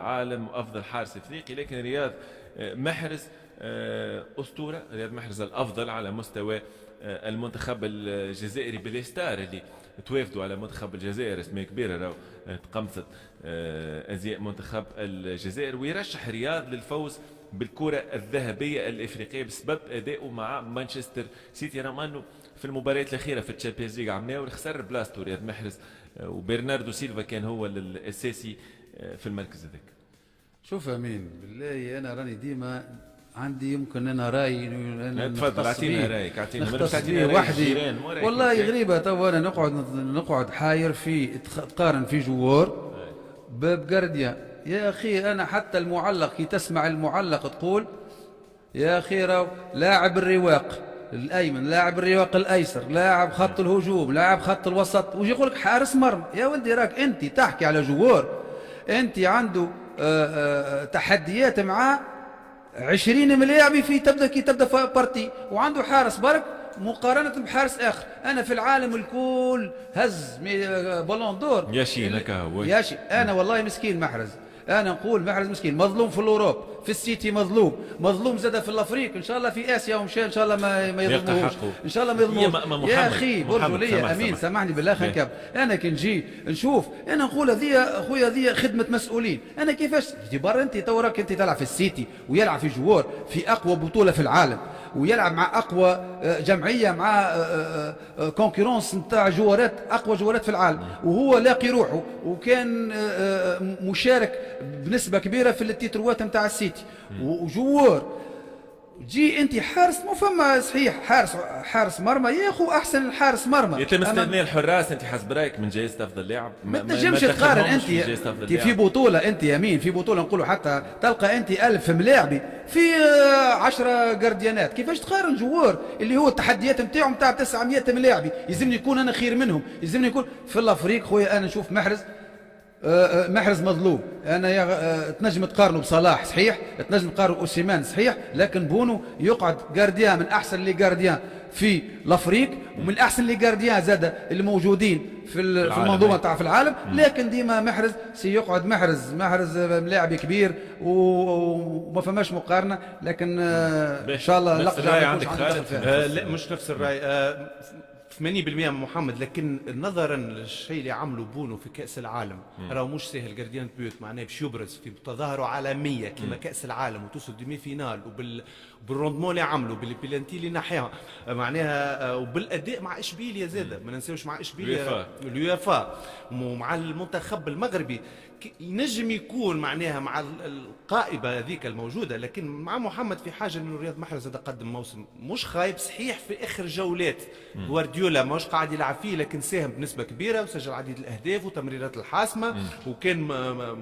العالم وافضل حارس افريقي، لكن رياض محرز اسطوره، رياض محرز الافضل على مستوى المنتخب الجزائري بالستار اللي توافدوا على منتخب الجزائر اسمها كبيره، راهو تقمصت ازياء منتخب الجزائر، ويرشح رياض للفوز بالكره الذهبيه الافريقيه بسبب ادائه مع مانشستر سيتي، رغم انه في المباريات الاخيره في الشامبيونز ليغ عمناه خسر بلاصتو رياض محرز، وبرناردو سيلفا كان هو الاساسي في المركز هذاك. شوف امين بالله انا راني ديما عندي يمكن انا راي تفضل اعطينا رايك، اعطينا وحدي والله غريبه. تو انا نقعد حاير في تقارن في جوار بجارديان. يا اخي انا حتى المعلق كي تسمع المعلق تقول يا اخي راهو لاعب الرواق الايمن، لاعب الرواق الايسر، لاعب خط الهجوم، لاعب خط الوسط، ويجي يقول لك حارس مرمى. يا ولدي راك انت تحكي على جوار انت عنده تحديات معاه 20 ملاعبي في تبدا بارتي، وعنده حارس برك مقارنة بحارس آخر. أنا في العالم الكل هز بالون دور ياشي نكاهو ياشي. أنا والله مسكين محرز، أنا نقول محرز مسكين، مظلوم في الأوروب، في السيتي مظلوم زاد في الأفريق. إن شاء الله في آسيا ومشى إن شاء الله ما يظلموش، إن شاء الله ما يظلموش. يا أخي برجوا لي أمين سامحني بالله خلينا نكمل. أنا كي نجي نشوف أنا نقول هذه أخويا هذه خدمة مسؤولين. أنا كيفاش تجبر أنت تو راك أنت تلعب في السيتي ويلعب في جوار في أقوى بطولة في العالم، ويلعب مع اقوى جمعيه، مع كونكورونس نتاع جوارات اقوى جوارات في العالم، وهو لاقي روحه وكان مشارك بنسبه كبيره في التيتروات نتاع السيتي وجوار. جي انت حارس مو فما صحيح حارس مرمى يا اخو، احسن الحارس مرمى يتم استثناء الحراس. انت حسب رايك من جائزه افضل لاعب ما تنجمش تقارن انت في بطوله، انت يمين في بطوله نقولوا حتى تلقى انت 1000 ملاعبي في 10 جارديانات. كيفاش تقارن جوار اللي هو التحديات نتاعو نتاع 900 ملاعبي؟ يلزمني يكون انا خير منهم، يلزمني يكون في الافريق. خويا انا نشوف محرز مظلوم. انا تنجم تقارنه بصلاح صحيح، تنجم تقارنه اوسيمان صحيح، لكن بونو يقعد جارديان من احسن لي جارديان في الافريق ومن الاحسن لي جارديان زاد اللي موجودين في المنظومه تاع في العالم. لكن ديما محرز سيقعد محرز ملاعب كبير وما فماش مقارنه. لكن ان شاء الله نفس الراي عندك لا مش نفس الراي 80% من محمد، لكن نظرا للشيء اللي عملوا بونو في كاس العالم راهو مش سهل. جارديان بيوت معناه باش يبرز في تظاهره عالميه كما كاس العالم وتوصل ديمي فينال، وبالروندمون اللي عملوا بالبلانتي اللي نحيها معناها، وبالاداء مع اشبيليا زاده ما ننساوش، مع اشبيليا اليوفا ومع المنتخب المغربي ينجم يكون معناها مع القائبه هذيك الموجوده. لكن مع محمد في حاجه انه رياض محرز هذا قدم موسم مش خايب صحيح في اخر جولات. جوارديولا مش قاعد يلعب فيه لكن ساهم بنسبه كبيره وسجل عديد الاهداف وتمريرات الحاسمه وكان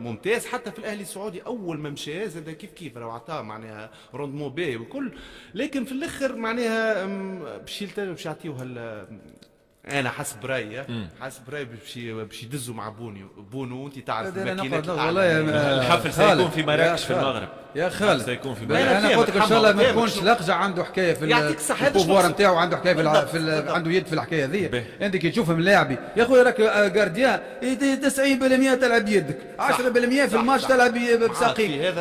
ممتاز. حتى في الاهلي السعودي اول ما مشى زاد كيف راه عطاه معناها روندمون باهي والكل، لكن في الاخر معناها باش يعطيوها انا حسب رايي باش يدزوا مع بونو وانت تعرف الماكينات الحفل سيكون في مراكش في المغرب. يا خالد سيكون في انا قلت لك ان شاء الله ما تكونش لقجع عنده حكايه في البوفوار نتاعو، عنده حكايه في عنده يد في الحكايه هذه. انت كي تشوف ملاعبي يا خويا راك جارديان 90% تلعب بيدك، 10% في الماتش تلعب بساقيك.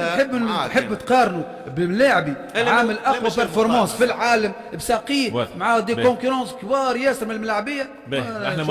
تحب تقارنه بملاعبي عامل اقوى بيرفورمانس في العالم بساقيه مع دي كونكورونس كبار ياسر من الملاعبيه. احنا